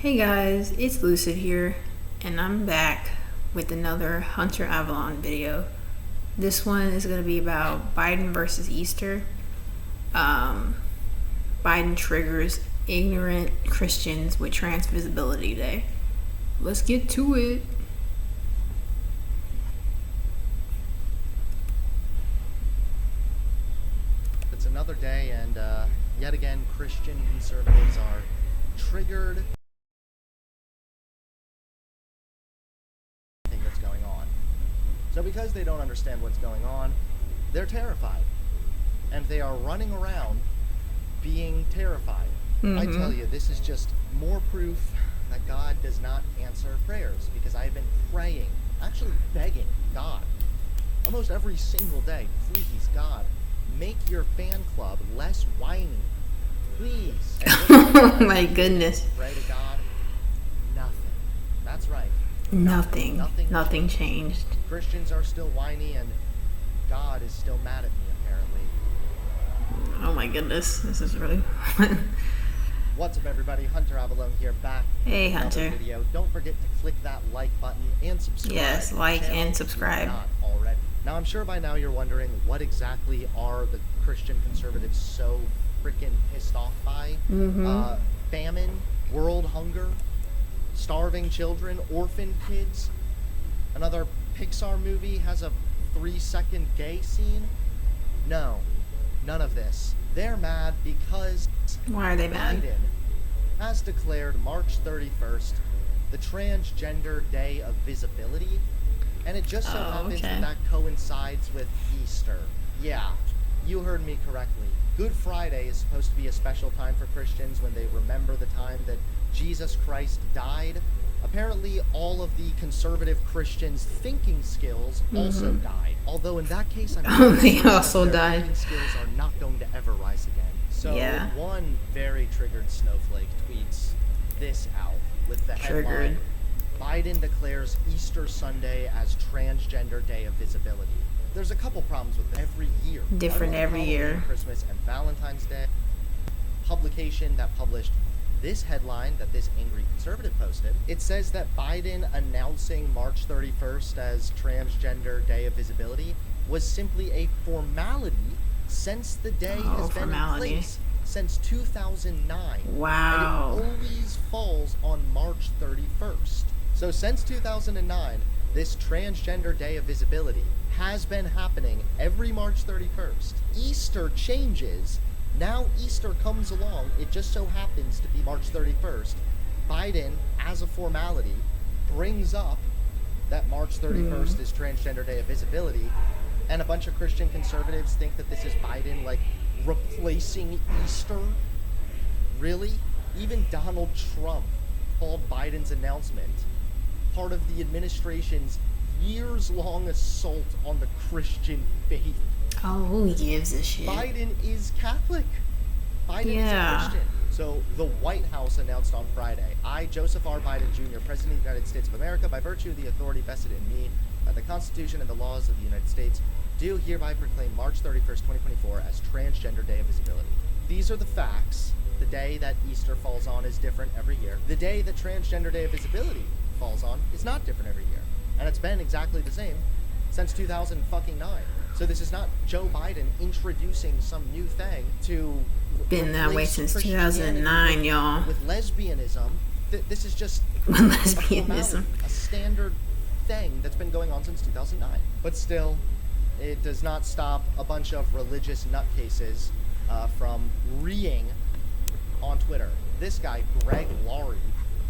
Hey guys, it's Lucid here, and I'm back with another Hunter Avallone video. This one is going to be about Biden versus Easter. Biden triggers ignorant Christians with Trans Visibility Day. Let's get to it. It's another day, and yet again, Christian conservatives are triggered. That's going on. So because they don't understand what's going on, they're terrified. And they are running around being terrified. I tell you, this is just more proof that God does not answer prayers, because I have been praying, actually begging God, almost every single day, please, God, make your fan club less whiny. Please. Oh my goodness. Pray to God. Nothing. That's right. Nothing changed. Christians are still whiny, and God is still mad at me, apparently. Oh my goodness, this is really What's up, everybody? Hunter Avallone here, back Hey, with another Hunter. video. Don't forget to click that like button and subscribe. Yes, to the like channel and if you're subscribe. not already. Now, I'm sure by now you're wondering, what exactly are the Christian conservatives so freaking pissed off by? Famine, world hunger, starving children, orphan kids. Another Pixar movie has a 3-second gay scene. No, none of this. They're mad because Why are they mad? Biden has declared March 31st the Transgender Day of Visibility, and it just so happens okay. that coincides with Easter. Yeah, you heard me correctly. Good Friday is supposed to be a special time for Christians when they remember the time that Jesus Christ died. Apparently, all of the conservative Christians' thinking skills also died. Although in that case, I'm They sure also their died. thinking skills are not going to ever rise again. So Yeah. one very triggered snowflake tweets this out with the headline, Biden declares Easter Sunday as Transgender Day of Visibility. There's a couple problems with it. Every year. Different every Halloween, year. Christmas, and Valentine's Day. Publication that published this headline that this angry conservative posted. It says that Biden announcing March 31st as Transgender Day of Visibility was simply a formality since the day has been in place since 2009. Wow. And it always falls on March 31st. So since 2009, this Transgender Day of Visibility has been happening every March 31st. Easter changes. Now Easter comes along. It just so happens to be March 31st. Biden, as a formality, brings up that March 31st is Transgender Day of Visibility, and a bunch of Christian conservatives think that this is Biden, like, replacing Easter. Really? Even Donald Trump called Biden's announcement part of the administration's years-long assault on the Christian faith. Oh, who gives a shit? Biden is Catholic. Biden is a Christian. So the White House announced on Friday, I, Joseph R. Biden Jr., President of the United States of America, by virtue of the authority vested in me by the Constitution and the laws of the United States, do hereby proclaim March 31st, 2024 as Transgender Day of Visibility. These are the facts. The day that Easter falls on is different every year. The day that Transgender Day of Visibility falls on is not different every year. And it's been exactly the same since 2009. So this is not Joe Biden introducing some new thing to Been that way since Christianity 2009, y'all. with lesbianism. This is just Lesbianism. a standard thing that's been going on since 2009. But still, it does not stop a bunch of religious nutcases from reeing on Twitter. This guy, Greg Laurie,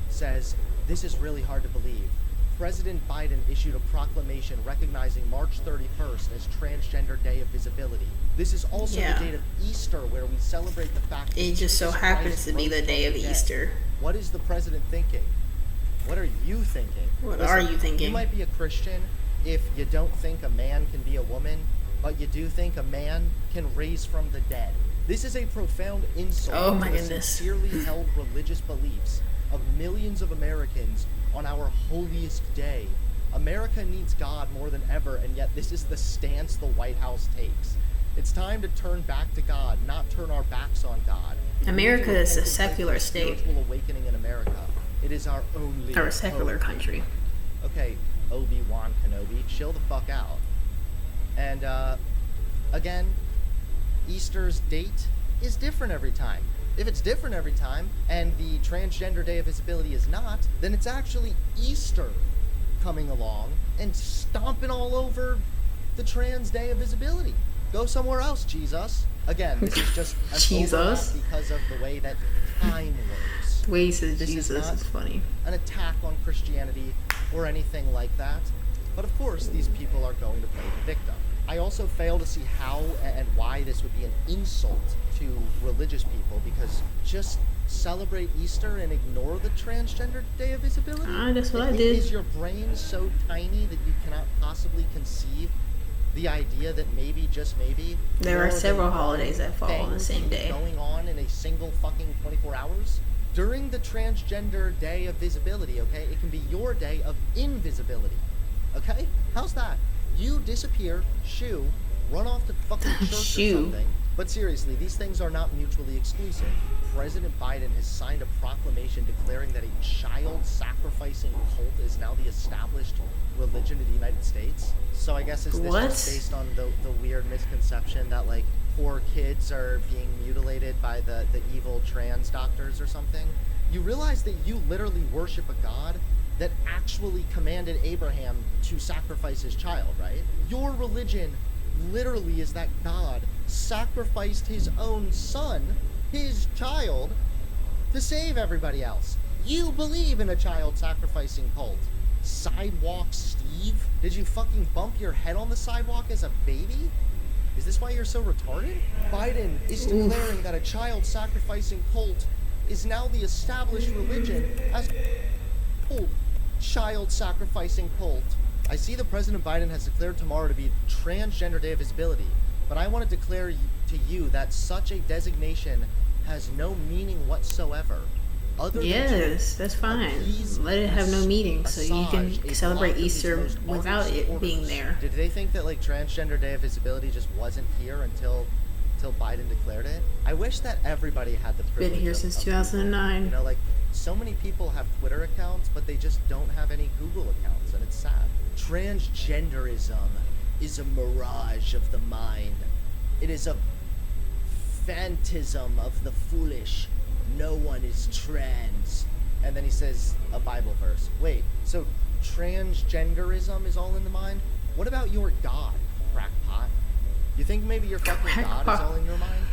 says, this is really hard to believe. President Biden issued a proclamation recognizing March 31st as Transgender Day of Visibility. This is also the date of Easter, where we celebrate the fact that It just so Jesus happens Christ to be the rose day from of the dead. Easter. What is the president thinking? What are you thinking? What are you thinking? You might be a Christian if you don't think a man can be a woman, but you do think a man can raise from the dead. This is a profound insult Oh my to the goodness. sincerely held religious beliefs of millions of Americans on our holiest day. America needs God more than ever, and yet this is the stance the White House takes. It's time to turn back to God, not turn our backs on God. America is a secular state. Spiritual awakening in America. It is our only Or a secular hope. country. Okay, Obi-Wan Kenobi, chill the fuck out. And, again, Easter's date is different every time. If it's different every time, and the transgender day of visibility is not, then it's actually Easter coming along and stomping all over the trans day of visibility. Go somewhere else, Jesus. Again, this is just an Jesus? overlap because of the way that time works. The way he says This Jesus is funny. an attack on Christianity or anything like that. But of course, these people are going to play the victim. I also fail to see how and why this would be an insult to religious people, because just celebrate Easter and ignore the transgender day of visibility? That's what I did. Is your brain so tiny that you cannot possibly conceive the idea that maybe, just maybe, There are more several than holidays that fall on the thing same day. going on in a single fucking 24 hours? During the transgender day of visibility, okay, it can be your day of invisibility. Okay? How's that? You disappear, shoo, run off to fucking church or Shoo. something. But seriously, these things are not mutually exclusive. President Biden has signed a proclamation declaring that a child sacrificing cult is now the established religion of the United States. So I guess is this What? just based on the weird misconception that, like, poor kids are being mutilated by the evil trans doctors or something? You realize that you literally worship a god that actually commanded Abraham to sacrifice his child, right? Your religion literally is that God sacrificed his own son, his child, to save everybody else. You believe in a child sacrificing cult. Sidewalk Steve? Did you fucking bump your head on the sidewalk as a baby? Is this why you're so retarded? Biden is declaring that a child sacrificing cult is now the established religion as cult. Child sacrificing cult. I see that President Biden has declared tomorrow to be Transgender Day of Visibility, but I want to declare to you that such a designation has no meaning whatsoever. Other than Yes, to that's fine. appease, Let it have no meaning so you can massage a celebrate block of his Easter most without ardent it being supporters. there. Did they think that, like, Transgender Day of Visibility just wasn't here until Biden declared it? I wish that everybody had the privilege. Been here of- since of Google. 2009. You know, like, so many people have Twitter accounts, but they just don't have any Google accounts, and it's sad. Transgenderism is a mirage of the mind. It is a phantasm of the foolish. No one is trans. And then he says a Bible verse. Wait, so transgenderism is all in the mind? What about your God, crackpot? You think maybe your fucking God is Crackpot. all in your mind?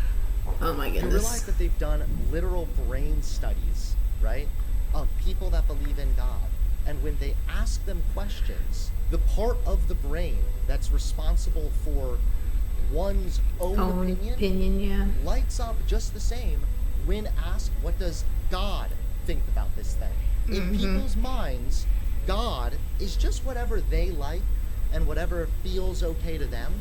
Oh my You realize goodness. that they've done literal brain studies, right, of people that believe in God. And when they ask them questions, the part of the brain that's responsible for one's own opinion yeah. lights up just the same when asked, what does God think about this thing? In people's minds, God is just whatever they like and whatever feels okay to them.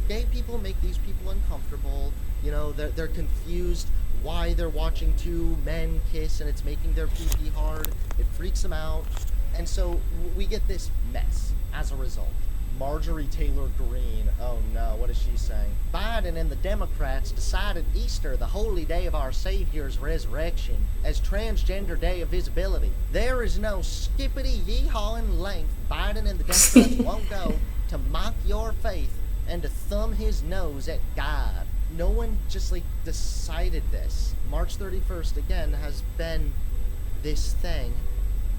Gay people make these people uncomfortable. You know, they're confused why they're watching two men kiss and it's making their pee-pee hard. It freaks them out. And so we get this mess as a result. Marjorie Taylor Greene, oh no, what is she saying? Biden and the Democrats decided Easter, the holy day of our Savior's resurrection, as Transgender Day of Visibility. There is no skippity yee-hawing length Biden and the Democrats won't go to mock your faith and to thumb his nose at God. No one just, like, decided this. March 31st, again, has been this thing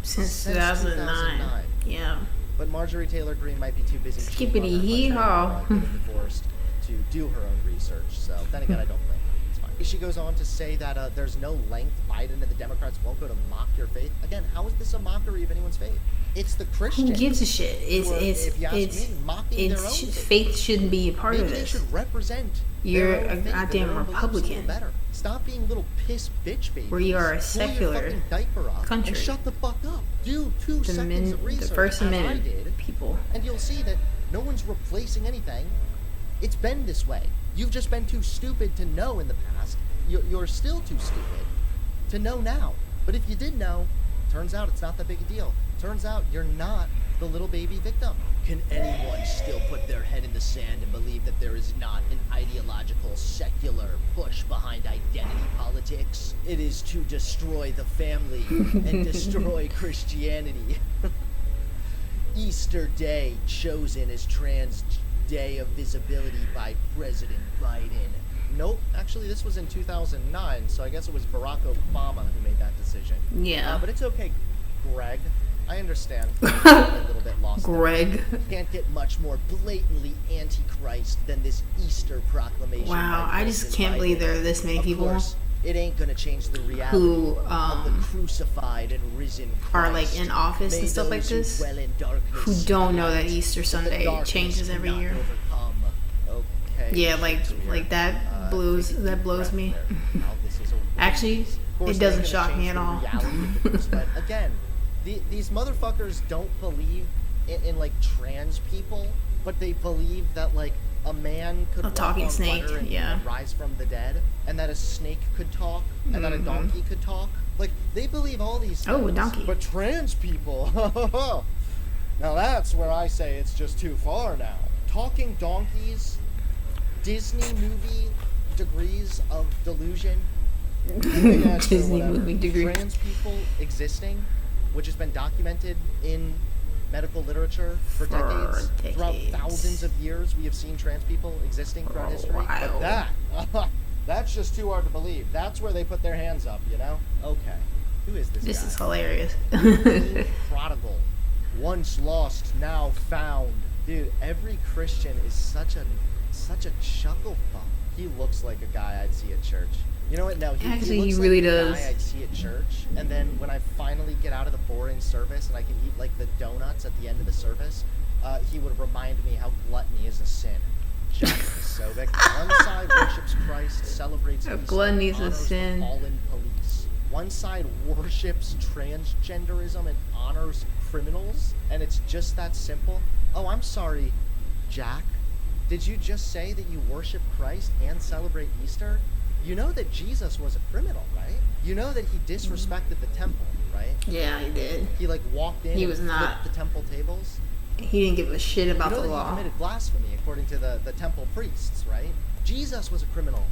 Since 2009. Yeah. But Marjorie Taylor Greene might be too busy Skippity cheating on her hee-haw. husband, getting divorced, to do her own research. So then again, I don't blame her. It's fine. She goes on to say that there's no length Biden and the Democrats won't go to mock your faith. Again, how is this a mockery of anyone's faith? It's the Christians. Who gives a shit? who are, if you ask me, mocking their own faith shouldn't be a part Maybe of they this. should represent You're their own a faith and goddamn their own beliefs a little Republican. better. Stop being little piss bitch babies. Where you are a Pull secular your fucking diaper up country. and shut the fuck up. Do 2 The seconds of research, First as I Amendment did, people. and you'll see that no one's replacing anything. It's been this way. You've just been too stupid to know in the past. You're still too stupid to know now. But if you did know, turns out it's not that big a deal. Turns out you're not the little baby victim. Can anyone still put their head in the sand and believe that there is not an ideological, secular push behind identity politics? It is to destroy the family and destroy Christianity. Easter Day chosen as Trans Day of Visibility by President Biden. Nope, actually this was in 2009, so I guess it was Barack Obama who made that decision. Yeah. But it's okay, Greg. I understand. A little bit lost. Greg. Can't get much more blatantly antichrist than this Easter proclamation. Wow, I just can't believe there are this many people. Of course, it ain't gonna change the reality who of the crucified and risen Christ. are like in office and stuff like this, who don't know that Easter Sunday changes every year. Okay. Yeah, like that blows me. Actually, it doesn't shock me at all. But again, these motherfuckers don't believe in like trans people, but they believe that like a man could walk talking on snake, butter and yeah. rise from the dead, and that a snake could talk, and that a donkey could talk. Like, they believe all these things. Oh, a donkey. But trans people, now that's where I say it's just too far now. Talking donkeys, Disney movie degrees of delusion. Disney movie degree. Trans people existing, which has been documented in medical literature for decades. Throughout thousands of years, we have seen trans people existing throughout history. Wow. But that's just too hard to believe. That's where they put their hands up, you know? Okay. Who is this guy? This is hilarious. Prodigal. Once lost, now found. Dude, every Christian is such a chuckle fuck. He looks like a guy I'd see at church. You know what? No, Actually, he looks really like does. A guy I'd see at church. And then when I finally get out of the boring service and I can eat like the donuts at the end of the service, he would remind me how gluttony is a sin. Jack Kosovic. One side worships Christ, celebrates Easter, gluttony is a honors sin. the fallen police. One side worships transgenderism and honors criminals, and it's just that simple. Oh, I'm sorry, Jack. Did you just say that you worship Christ and celebrate Easter? You know that Jesus was a criminal, right? You know that he disrespected the temple, right? Yeah, he did. He like walked in He and was flipped not. the temple tables. He didn't give a shit about You know the that law. he committed blasphemy according to the temple priests, right? Jesus was a criminal,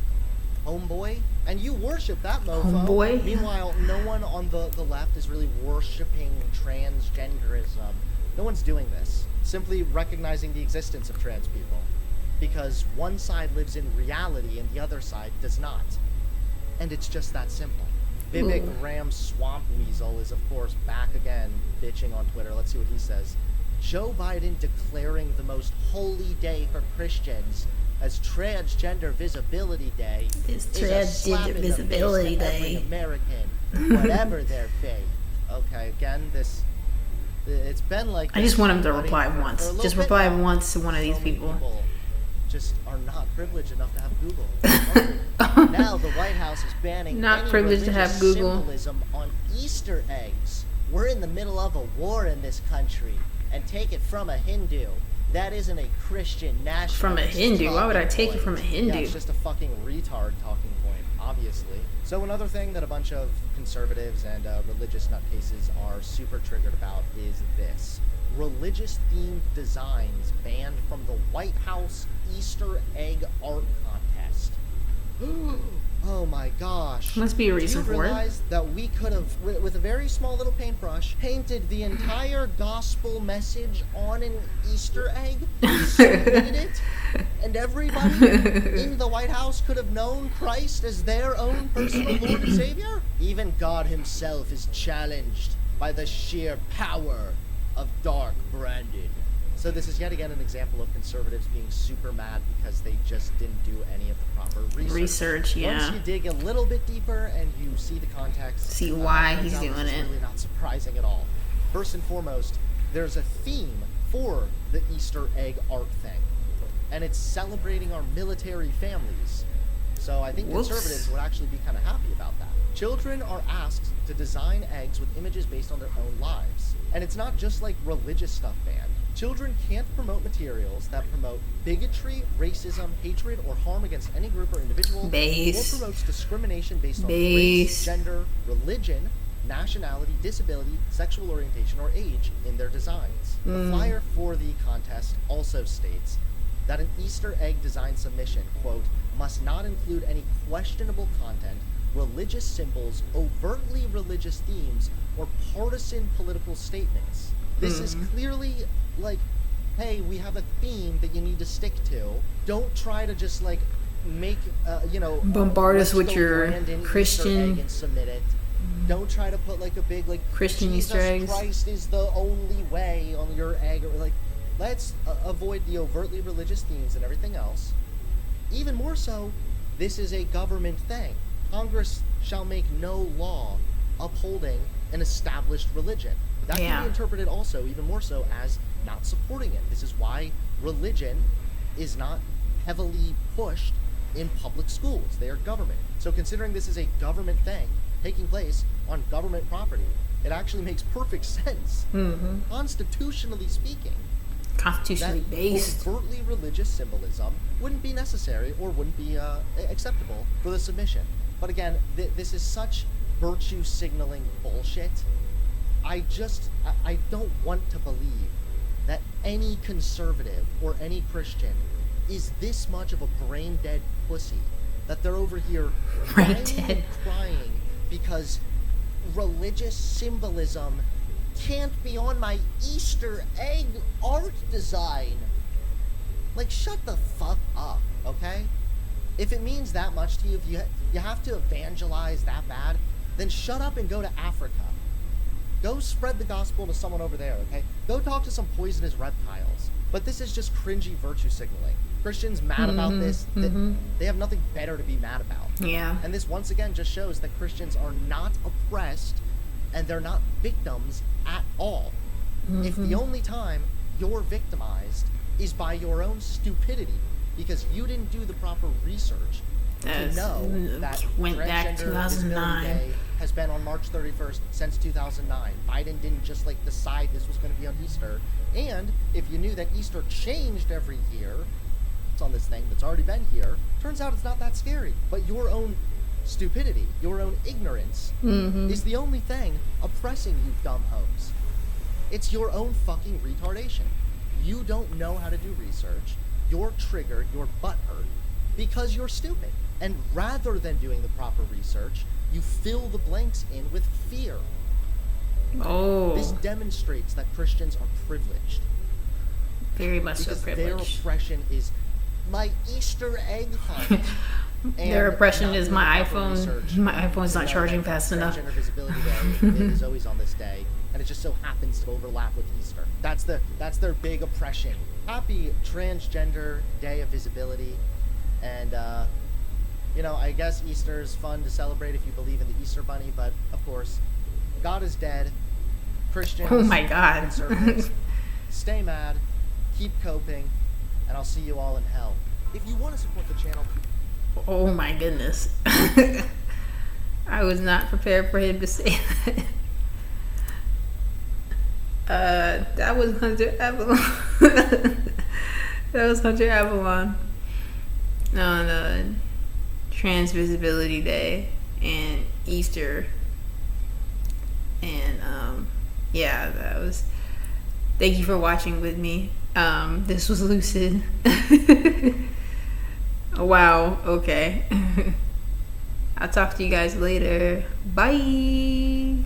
homeboy, and you worship that mofo. Homeboy? Meanwhile, no one on the left is really worshiping transgenderism. No one's doing this. Simply recognizing the existence of trans people. Because one side lives in reality and the other side does not. And it's just that simple. Vivek Ram Swamp Weasel is, of course, back again, bitching on Twitter. Let's see what he says. Joe Biden declaring the most holy day for Christians as Transgender Visibility Day It's is a slap Transgender in the face Visibility to every Day. American, whatever their faith. Okay, again, it's been like I this just want him to for reply a once. little Just bit reply now. once to one of these So many people. just are not privileged enough to have Google. Now the White House is banning Not any privileged to religious have Google. symbolism on Easter eggs. We're in the middle of a war in this country, and take it from a Hindu. That isn't a Christian nationalist. From a Hindu? Why would I take it talking from a point. Hindu? Yeah, it's just a fucking retard talking point, obviously. So another thing that a bunch of conservatives and religious nutcases are super triggered about is this. Religious-themed designs banned from the White House Easter egg art contest. Oh my gosh. Must be a reason Do you for it. realize that we could have, with a very small little paintbrush, painted the entire gospel message on an Easter egg, submitted it, and everybody in the White House could have known Christ as their own personal Lord and Savior? Even God himself is challenged by the sheer power of dark Brandon. So this is yet again an example of conservatives being super mad because they just didn't do any of the proper research. Yeah. Once you dig a little bit deeper and you see the context, See why turns he's out doing this is it. really not surprising at all. First and foremost, there's a theme for the Easter egg art thing, and it's celebrating our military families. So I think conservatives would actually be kind of happy about that. Children are asked to design eggs with images based on their own lives. And it's not just like religious stuff banned. Children can't promote materials that promote bigotry, racism, hatred, or harm against any group or individual, or promotes discrimination based on race, gender, religion, nationality, disability, sexual orientation, or age in their designs. The flyer for the contest also states that an Easter egg design submission, quote, must not include any questionable content, religious symbols, overtly religious themes, or partisan political statements. This is clearly like, hey, we have a theme that you need to stick to. Don't try to just like make, bombard us with your Christian Easter egg and submit it. Don't try to put like a big like Christian Jesus Easter eggs. Christ is the only way on your egg, or like, let's avoid the overtly religious themes and everything else. Even more so, this is a government thing. Congress shall make no law upholding an established religion. That can be interpreted also, even more so, as not supporting it. This is why religion is not heavily pushed in public schools. They are government. So considering this is a government thing taking place on government property, it actually makes perfect sense, constitutionally speaking, constitutionally based. Overtly religious symbolism wouldn't be necessary or wouldn't be acceptable for the submission. But again, this is such virtue signaling bullshit. I don't want to believe that any conservative or any Christian is this much of a brain dead pussy that they're over here crying because religious symbolism can't be on my Easter egg art design. Like, shut the fuck up, okay? If it means that much to you, if you have to evangelize that bad, then shut up and go to Africa. Go spread the gospel to someone over there, okay? Go talk to some poisonous reptiles. But this is just cringy virtue signaling. Christians mad about this, they have nothing better to be mad about. Yeah. And this once again just shows that Christians are not oppressed and they're not victims at all. If the only time you're victimized is by your own stupidity because you didn't do the proper research to know that went back Transgender 2009. Visibility Day has been on March 31st since 2009. Biden didn't just like decide this was going to be on Easter. And if you knew that Easter changed every year, it's on this thing that's already been here, turns out it's not that scary. But your own stupidity, your own ignorance is the only thing oppressing you dumb hoes. It's your own fucking retardation. You don't know how to do research. You're triggered, you're butthurt because you're stupid. And rather than doing the proper research, you fill the blanks in with fear. Oh. This demonstrates that Christians are privileged. Very much so Because privileged. their oppression is my Easter egg hunt. Their oppression is my proper iPhone. research. My iPhone's not You know, charging that fast enough. Transgender Visibility Day is always on this day, and it just so happens to overlap with Easter. That's their big oppression. Happy Transgender Day of Visibility, and I guess Easter is fun to celebrate if you believe in the Easter Bunny, but of course, God is dead. Christians, Oh my God. conservatives, stay mad, keep coping, and I'll see you all in hell. If you want to support the channel, Oh my goodness. I was not prepared for him to say that. That was Hunter Avallone. That was Hunter Avallone on Trans Visibility Day and Easter. And that was. Thank you for watching with me. This was Lucid. Wow, okay. I'll talk to you guys later. Bye.